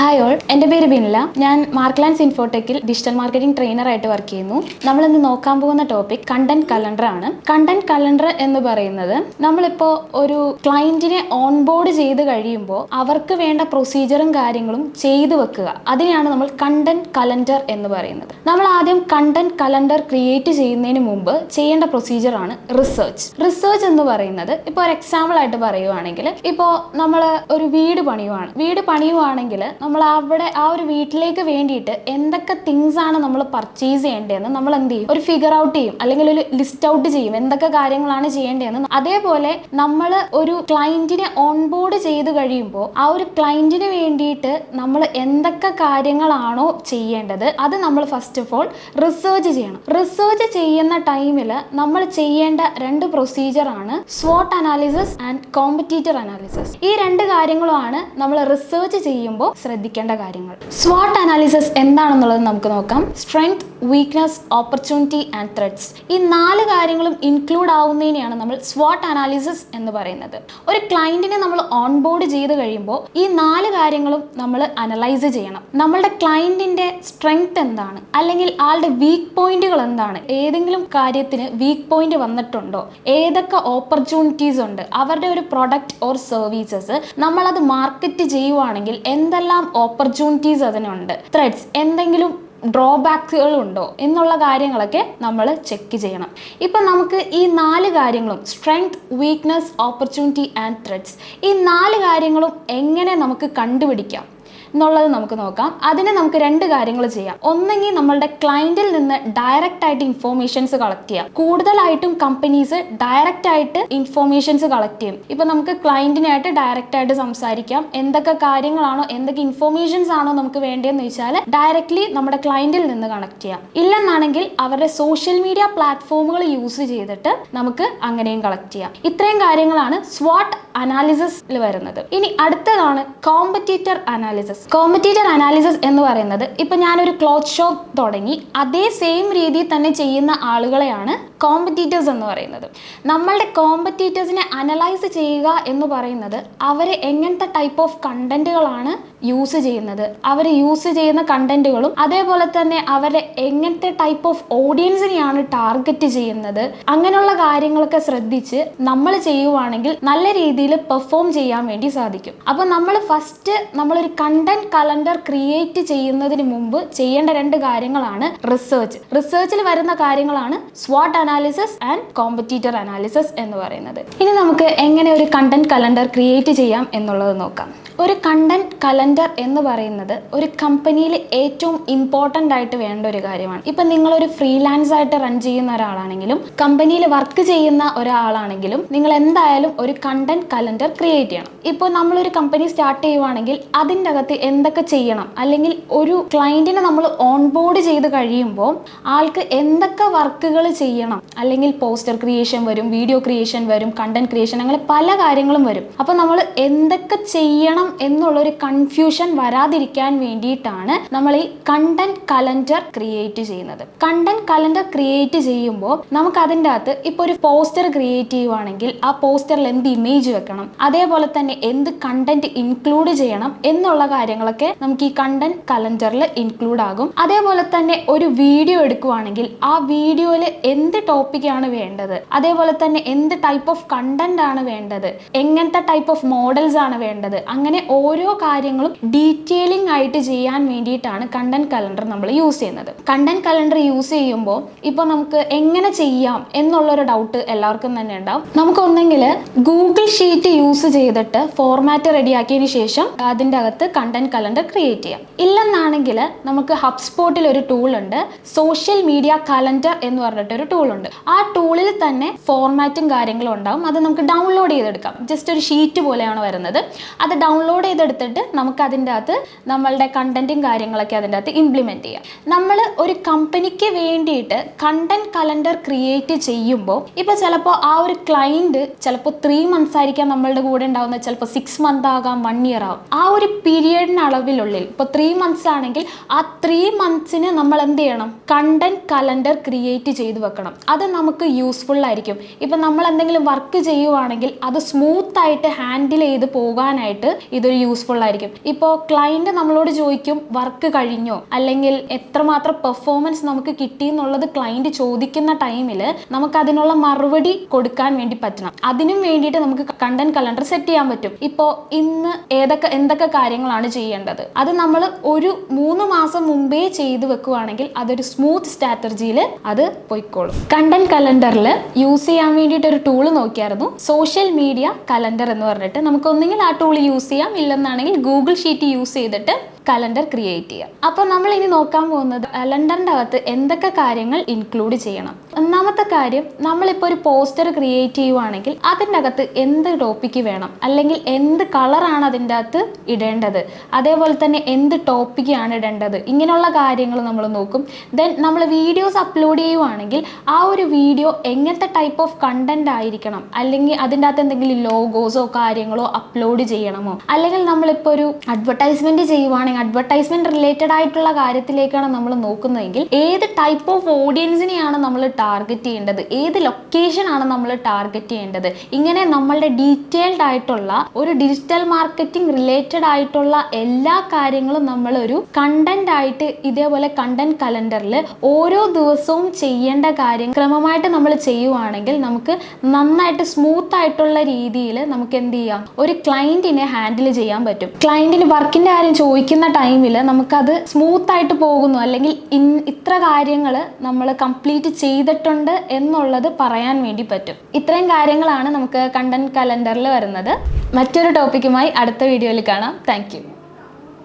Hi all, എൻ്റെ പേര് ബിൻല. ഞാൻ മാർക്ക്ലാൻഡ്സ് ഇൻഫോടെക്കിൽ ഡിജിറ്റൽ മാർക്കറ്റിംഗ് ട്രെയിനറായിട്ട് വർക്ക് ചെയ്യുന്നു. നമ്മളിന്ന് നോക്കാൻ പോകുന്ന ടോപ്പിക് കണ്ടന്റ് കലണ്ടർ ആണ്. കണ്ടന്റ് കലണ്ടർ എന്ന് പറയുന്നത് നമ്മളിപ്പോൾ ഒരു ക്ലയന്റിനെ ഓൺബോർഡ് ചെയ്ത് കഴിയുമ്പോൾ അവർക്ക് വേണ്ട പ്രൊസീജിയറും കാര്യങ്ങളും ചെയ്തു വെക്കുക, അതിനെയാണ് നമ്മൾ കണ്ടന്റ് കലണ്ടർ എന്ന് പറയുന്നത്. നമ്മൾ ആദ്യം കണ്ടന്റ് കലണ്ടർ ക്രിയേറ്റ് ചെയ്യുന്നതിന് മുമ്പ് ചെയ്യേണ്ട പ്രൊസീജിയറാണ് റിസർച്ച്. റിസർച്ച് എന്ന് പറയുന്നത് ഇപ്പോൾ ഒരു എക്സാമ്പിൾ ആയിട്ട് പറയുവാണെങ്കിൽ, ഇപ്പോൾ നമ്മൾ ഒരു വീട് പണിയുവാണെങ്കിൽ നമ്മൾ അവിടെ ആ ഒരു വീട്ടിലേക്ക് വേണ്ടിയിട്ട് എന്തൊക്കെ തിങ്സ് ആണ് നമ്മൾ പർച്ചേസ് ചെയ്യേണ്ടതെന്ന് നമ്മൾ എന്ത് ചെയ്യും, ഒരു ഫിഗർ ഔട്ട് ചെയ്യും, അല്ലെങ്കിൽ ഒരു ലിസ്റ്റ് ഔട്ട് ചെയ്യും, എന്തൊക്കെ കാര്യങ്ങളാണ് ചെയ്യേണ്ടതെന്ന്. അതേപോലെ നമ്മൾ ഒരു ക്ലയന്റിനെ ഓൺബോർഡ് ചെയ്ത് കഴിയുമ്പോൾ ആ ഒരു ക്ലയന്റിന് വേണ്ടിയിട്ട് നമ്മൾ എന്തൊക്കെ കാര്യങ്ങളാണോ ചെയ്യേണ്ടത് അത് നമ്മൾ ഫസ്റ്റ് ഓഫ് ഓൾ റിസർച്ച് ചെയ്യണം. റിസർച്ച് ചെയ്യുന്ന ടൈമിൽ നമ്മൾ ചെയ്യേണ്ട രണ്ട് പ്രൊസീജിയറാണ് SWOT analysis and competitor analysis. ഈ രണ്ട് കാര്യങ്ങളുമാണ് നമ്മൾ റിസർച്ച് ചെയ്യുമ്പോൾ ശ്രദ്ധിക്കേണ്ട കാര്യങ്ങൾ. SWOT അനാലിസിസ് എന്താണെന്നുള്ളത് നമുക്ക് നോക്കാം. Strength, weakness, opportunity and threats. ഈ 4 കാര്യങ്ങളും ഇൻക്ലൂഡ് ആവുന്നതിനെയാണ് നമ്മൾ SWOT അനാലിസിസ് എന്ന് പറയുന്നത്. ഒരു ക്ലയന്റിനെ നമ്മൾ ഓൺബോർഡ് ചെയ്ത് കഴിയുമ്പോൾ ഈ 4 കാര്യങ്ങളും നമ്മൾ അനലൈസ് ചെയ്യണം. നമ്മളുടെ ക്ലയന്റിന്റെ സ്ട്രെങ്ത് എന്താണ്, അല്ലെങ്കിൽ ആളുടെ വീക്ക് പോയിന്റുകൾ എന്താണ്, ഏതെങ്കിലും കാര്യത്തിന് വീക്ക് പോയിന്റ് വന്നിട്ടുണ്ടോ, ഏതൊക്കെ ഓപ്പർച്യൂണിറ്റീസ് ഉണ്ട്, അവരുടെ ഒരു പ്രൊഡക്റ്റ് ഓർ സർവീസസ് നമ്മളത് മാർക്കറ്റ് ചെയ്യുവാണെങ്കിൽ എന്തെല്ലാം ഓപ്പർച്യൂണിറ്റീസ് അതിനുണ്ട്, ത്രെഡ്സ്, എന്തെങ്കിലും ഡ്രോബാക്കുകൾ ഉണ്ടോ എന്നുള്ള കാര്യങ്ങളൊക്കെ നമ്മൾ ചെക്ക് ചെയ്യണം. ഇപ്പം നമുക്ക് ഈ 4 കാര്യങ്ങളും strength, weakness, opportunity and threats, ഈ 4 കാര്യങ്ങളും എങ്ങനെ നമുക്ക് കണ്ടുപിടിക്കാം എന്നുള്ളത് നമുക്ക് നോക്കാം. അതിന് നമുക്ക് 2 കാര്യങ്ങൾ ചെയ്യാം. ഒന്നെങ്കിൽ നമ്മളുടെ ക്ലയന്റിൽ നിന്ന് ഡയറക്റ്റ് ആയിട്ട് ഇൻഫോർമേഷൻസ് കളക്ട് ചെയ്യാം. കൂടുതലായിട്ടും കമ്പനീസ് ഡയറക്റ്റ് ആയിട്ട് ഇൻഫോർമേഷൻസ് കളക്ട് ചെയ്യും. ഇപ്പൊ നമുക്ക് ക്ലയന്റിനായിട്ട് ഡയറക്റ്റ് ആയിട്ട് സംസാരിക്കാം. എന്തൊക്കെ കാര്യങ്ങളാണോ, എന്തൊക്കെ ഇൻഫോർമേഷൻസ് ആണോ നമുക്ക് വേണ്ടതെന്ന് വെച്ചാൽ ഡയറക്റ്റ്ലി നമ്മുടെ ക്ലയന്റിൽ നിന്ന് കണക്ട് ചെയ്യാം. ഇല്ലെന്നാണെങ്കിൽ അവരുടെ സോഷ്യൽ മീഡിയ പ്ലാറ്റ്ഫോമുകൾ യൂസ് ചെയ്തിട്ട് നമുക്ക് അങ്ങനെയും കളക്ട് ചെയ്യാം. ഇത്രയും കാര്യങ്ങളാണ് SWOT അനാലിസിസിൽ വരുന്നത്. ഇനി അടുത്തതാണ് കോമ്പറ്റീറ്റർ അനാലിസിസ്. കോമ്പറ്റീറ്റർ അനാലിസിസ് എന്ന് പറയുന്നത്, ഇപ്പൊ ഞാനൊരു ക്ലോത്ത് ഷോപ്പ് തുടങ്ങി അതേ സെയിം രീതിയിൽ തന്നെ ചെയ്യുന്ന ആളുകളെയാണ് കോമ്പറ്റീറ്റേഴ്സ് എന്ന് പറയുന്നത്. നമ്മളുടെ കോമ്പറ്റീറ്റേഴ്സിനെ അനലൈസ് ചെയ്യുക എന്ന് പറയുന്നത് അവർ എങ്ങനത്തെ ടൈപ്പ് ഓഫ് കണ്ടന്റുകളാണ് യൂസ് ചെയ്യുന്നത്, അവർ യൂസ് ചെയ്യുന്ന കണ്ടന്റുകളും അതേപോലെ തന്നെ അവരെ എങ്ങനത്തെ ടൈപ്പ് ഓഫ് ഓഡിയൻസിനെയാണ് ടാർഗറ്റ് ചെയ്യുന്നത്, അങ്ങനെയുള്ള കാര്യങ്ങളൊക്കെ ശ്രദ്ധിച്ച് നമ്മൾ ചെയ്യുവാണെങ്കിൽ നല്ല രീതിയിൽ പെർഫോം ചെയ്യാൻ വേണ്ടി സാധിക്കും. അപ്പോൾ നമ്മൾ ഫസ്റ്റ് നമ്മളൊരു കണ്ടന്റ് കലണ്ടർ ക്രിയേറ്റ് ചെയ്യുന്നതിന് മുമ്പ് ചെയ്യേണ്ട 2 കാര്യങ്ങളാണ് റിസർച്ച്. റിസർച്ചിൽ വരുന്ന കാര്യങ്ങളാണ് SWOT analysis and competitor analysis എന്ന് പറയുന്നത്. ഇനി നമുക്ക് എങ്ങനെ ഒരു കണ്ടന്റ് കലണ്ടർ ക്രിയേറ്റ് ചെയ്യാം എന്നുള്ളത് നോക്കാം. ഒരു കണ്ടന്റ് കലണ്ടർ എന്ന് പറയുന്നത് ഒരു കമ്പനിയിൽ ഏറ്റവും ഇമ്പോർട്ടൻ്റ് ആയിട്ട് വേണ്ട ഒരു കാര്യമാണ്. ഇപ്പം നിങ്ങളൊരു ഫ്രീലാൻസ് ആയിട്ട് റൺ ചെയ്യുന്ന ഒരാളാണെങ്കിലും കമ്പനിയിൽ വർക്ക് ചെയ്യുന്ന ഒരാളാണെങ്കിലും നിങ്ങൾ എന്തായാലും ഒരു കണ്ടന്റ് കലണ്ടർ ക്രിയേറ്റ് ചെയ്യണം. ഇപ്പോൾ നമ്മളൊരു കമ്പനി സ്റ്റാർട്ട് ചെയ്യുവാണെങ്കിൽ അതിൻ്റെ അകത്ത് എന്തൊക്കെ ചെയ്യണം, അല്ലെങ്കിൽ ഒരു ക്ലയൻറ്റിനെ നമ്മൾ ഓൺബോർഡ് ചെയ്ത് കഴിയുമ്പോൾ ആൾക്ക് എന്തൊക്കെ വർക്കുകൾ ചെയ്യണം, അല്ലെങ്കിൽ പോസ്റ്റർ ക്രിയേഷൻ വരും, വീഡിയോ ക്രിയേഷൻ വരും, കണ്ടന്റ് ക്രിയേഷൻ, അങ്ങനെ പല കാര്യങ്ങളും വരും. അപ്പോൾ നമ്മൾ എന്തൊക്കെ ചെയ്യണം എന്നുള്ളൊരു കൺഫ്യൂഷൻ വരാതിരിക്കാൻ വേണ്ടിയിട്ടാണ് നമ്മൾ ഈ കണ്ടന്റ് കലണ്ടർ ക്രിയേറ്റ് ചെയ്യുന്നത്. കണ്ടന്റ് കലണ്ടർ ക്രിയേറ്റ് ചെയ്യുമ്പോൾ നമുക്ക് അതിൻ്റെ അകത്ത് ഇപ്പോൾ ഒരു പോസ്റ്റർ ക്രിയേറ്റ് ചെയ്യുവാണെങ്കിൽ ആ പോസ്റ്ററിൽ എന്ത് ഇമേജ് വെക്കണം, അതേപോലെ തന്നെ എന്ത് കണ്ടന്റ് ഇൻക്ലൂഡ് ചെയ്യണം എന്നുള്ള കാര്യങ്ങളൊക്കെ നമുക്ക് ഈ കണ്ടന്റ് കലണ്ടറിൽ ഇൻക്ലൂഡ് ആകും. അതേപോലെ തന്നെ ഒരു വീഡിയോ എടുക്കുവാണെങ്കിൽ ആ വീഡിയോയിൽ എന്ത് ടോപ്പിക്കാണ് വേണ്ടത്, അതേപോലെ തന്നെ എന്ത് ടൈപ്പ് ഓഫ് കണ്ടന്റ് ആണ് വേണ്ടത്, എങ്ങനത്തെ ടൈപ്പ് ഓഫ് മോഡൽസ് ആണ് വേണ്ടത്, അങ്ങനെ ഓരോ കാര്യങ്ങളും ഡീറ്റെയിലിംഗ് ആയിട്ട് ചെയ്യാൻ വേണ്ടിയിട്ടാണ് കണ്ടന്റ് കലണ്ടർ നമ്മൾ യൂസ് ചെയ്യുന്നത്. കണ്ടന്റ് കലണ്ടർ യൂസ് ചെയ്യുമ്പോൾ ഇപ്പോൾ നമുക്ക് എങ്ങനെ ചെയ്യാം എന്നുള്ളൊരു ഡൗട്ട് എല്ലാവർക്കും തന്നെ ഉണ്ടാവും. നമുക്ക് ഒന്നെങ്കിൽ ഗൂഗിൾ ഷീറ്റ് യൂസ് ചെയ്തിട്ട് ഫോർമാറ്റ് റെഡിയാക്കിയതിന് ശേഷം അതിൻ്റെ അകത്ത് കണ്ടന്റ് കലണ്ടർ ക്രിയേറ്റ് ചെയ്യാം. ഇല്ലെന്നാണെങ്കിൽ നമുക്ക് ഹബ്സ്പോട്ടിൽ ഒരു ടൂൾ ഉണ്ട്, സോഷ്യൽ മീഡിയ കലണ്ടർ എന്ന് പറഞ്ഞിട്ടൊരു ടൂൾ ഉണ്ട്. ആ ടൂളിൽ തന്നെ ഫോർമാറ്റും കാര്യങ്ങളും ഉണ്ടാവും. അത് നമുക്ക് ഡൗൺലോഡ് ചെയ്തെടുക്കാം. ജസ്റ്റ് ഒരു ഷീറ്റ് പോലെയാണ് വരുന്നത്. അത് ഡൗൺലോഡ് ചെയ്തെടുത്തിട്ട് നമുക്ക് അതിൻ്റെ അകത്ത് നമ്മളുടെ കണ്ടന്റും കാര്യങ്ങളൊക്കെ അതിൻ്റെ അകത്ത് ഇംപ്ലിമെൻറ്റ് ചെയ്യാം. നമ്മൾ ഒരു കമ്പനിക്ക് വേണ്ടിയിട്ട് കണ്ടന്റ് കലണ്ടർ ക്രിയേറ്റ് ചെയ്യുമ്പോൾ ഇപ്പോൾ ചിലപ്പോൾ ആ ഒരു ക്ലയൻറ്റ് ചിലപ്പോൾ 3 months ആയിരിക്കാം നമ്മളുടെ കൂടെ ഉണ്ടാവുന്നത്, ചിലപ്പോൾ 6 months ആകാം, 1 year ആകും. ആ ഒരു പീരിയഡിന് അളവിലുള്ളിൽ ഇപ്പോൾ 3 months ആണെങ്കിൽ ആ 3 monthsന് നമ്മൾ എന്ത് ചെയ്യണം, കണ്ടന്റ് കലണ്ടർ ക്രിയേറ്റ് ചെയ്ത് വെക്കണം. അത് നമുക്ക് യൂസ്ഫുൾ ആയിരിക്കും. ഇപ്പം നമ്മൾ എന്തെങ്കിലും വർക്ക് ചെയ്യുവാണെങ്കിൽ അത് സ്മൂത്ത് ആയിട്ട് ഹാൻഡിൽ ചെയ്ത് പോകാനായിട്ട് ഇതൊരു യൂസ്ഫുൾ ആയിരിക്കും. ഇപ്പോൾ ക്ലയന്റ് നമ്മളോട് ചോദിക്കും വർക്ക് കഴിഞ്ഞോ, അല്ലെങ്കിൽ എത്രമാത്രം പെർഫോമൻസ് നമുക്ക് കിട്ടി എന്നുള്ളത് ക്ലയന്റ് ചോദിക്കുന്ന ടൈമിൽ നമുക്ക് അതിനുള്ള മറുപടി കൊടുക്കാൻ വേണ്ടി പറ്റണം. അതിനും വേണ്ടിയിട്ട് നമുക്ക് കണ്ടന്റ് കലണ്ടർ സെറ്റ് ചെയ്യാൻ പറ്റും. ഇപ്പോൾ ഇന്ന് എന്തൊക്കെ കാര്യങ്ങളാണ് ചെയ്യേണ്ടത് അത് നമ്മൾ ഒരു 3 മാസം മുമ്പേ ചെയ്തു വെക്കുവാണെങ്കിൽ അതൊരു സ്മൂത്ത് സ്ട്രാറ്റജിയിൽ അത് പോയിക്കോളും. കണ്ടന്റ് കലണ്ടറിൽ യൂസ് ചെയ്യാൻ വേണ്ടിയിട്ട് ഒരു ടൂൾ നോക്കിയായിരുന്നു, സോഷ്യൽ മീഡിയ കലണ്ടർ എന്ന് പറഞ്ഞിട്ട്. നമുക്ക് ഒന്നെങ്കിൽ ആ ടൂൾ യൂസ് ചെയ്യാം, ഇല്ലെന്നാണെങ്കിൽ ഗൂഗിൾ ഷീറ്റ് യൂസ് ചെയ്തിട്ട് കലണ്ടർ ക്രിയേറ്റ് ചെയ്യാം. അപ്പോൾ നമ്മൾ ഇനി നോക്കാൻ പോകുന്നത് കലണ്ടറിൻ്റെ അകത്ത് എന്തൊക്കെ കാര്യങ്ങൾ ഇൻക്ലൂഡ് ചെയ്യണം. ഒന്നാമത്തെ കാര്യം, നമ്മളിപ്പോൾ ഒരു പോസ്റ്റർ ക്രിയേറ്റ് ചെയ്യുവാണെങ്കിൽ അതിൻ്റെ അകത്ത് എന്ത് ടോപ്പിക്ക് വേണം, അല്ലെങ്കിൽ എന്ത് കളറാണ് അതിൻ്റെ അകത്ത് ഇടേണ്ടത്, അതേപോലെ തന്നെ എന്ത് ടോപ്പിക്കാണ് ഇടേണ്ടത്, ഇങ്ങനെയുള്ള കാര്യങ്ങൾ നമ്മൾ നോക്കും. ദെൻ നമ്മൾ വീഡിയോസ് അപ്ലോഡ് ചെയ്യുവാണെങ്കിൽ ആ ഒരു വീഡിയോ എങ്ങനത്തെ ടൈപ്പ് ഓഫ് കണ്ടന്റ് ആയിരിക്കണം, അല്ലെങ്കിൽ അതിൻ്റെ അകത്ത് എന്തെങ്കിലും ലോഗോസോ കാര്യങ്ങളോ അപ്ലോഡ് ചെയ്യണമോ, അല്ലെങ്കിൽ നമ്മളിപ്പോൾ ഒരു അഡ്വർടൈസ്മെന്റ് ചെയ്യുവാണെങ്കിൽ അഡ്വർടൈസ്മെന്റ് റിലേറ്റഡ് ആയിട്ടുള്ള കാര്യത്തിലേക്കാണ് നമ്മൾ നോക്കുന്നതെങ്കിൽ ഏത് ടൈപ്പ് ഓഫ് ഓഡിയൻസിനെയാണ് നമ്മൾ ടാർഗറ്റ് ചെയ്യേണ്ടത്, ഏത് ലൊക്കേഷൻ ആണ് നമ്മൾ ടാർഗറ്റ് ചെയ്യേണ്ടത്, ഇങ്ങനെ നമ്മളുടെ ഡീറ്റെയിൽഡ് ആയിട്ടുള്ള ഒരു ഡിജിറ്റൽ മാർക്കറ്റിംഗ് റിലേറ്റഡ് ആയിട്ടുള്ള എല്ലാ കാര്യങ്ങളും നമ്മൾ ഒരു കണ്ടന്റ് ആയിട്ട് ഇതേപോലെ കണ്ടന്റ് കലണ്ടറിൽ ഓരോ ദിവസവും ചെയ്യേണ്ട കാര്യം ക്രമമായിട്ട് നമ്മൾ ചെയ്യുവാണെങ്കിൽ നമുക്ക് നന്നായിട്ട് സ്മൂത്ത് ആയിട്ടുള്ള രീതിയിൽ നമുക്ക് എന്ത് ചെയ്യാം, ഒരു ക്ലയന്റിനെ ഹാൻഡിൽ ചെയ്യാൻ പറ്റും. ക്ലയന്റിന് വർക്കിന്റെ കാര്യം ചോദിക്കുന്ന ടൈമിൽ നമുക്കത് സ്മൂത്ത് ആയിട്ട് പോകുന്നു, അല്ലെങ്കിൽ ഇത്ര കാര്യങ്ങൾ നമ്മൾ കംപ്ലീറ്റ് ചെയ്തിട്ടുണ്ട് എന്നുള്ളത് പറയാൻ വേണ്ടി പറ്റും. ഇത്രയും കാര്യങ്ങളാണ് നമുക്ക് കണ്ടന്റ് കലണ്ടറിൽ വരുന്നത്. മറ്റൊരു ടോപ്പിക്കുമായി അടുത്ത വീഡിയോയിൽ കാണാം. Thank you.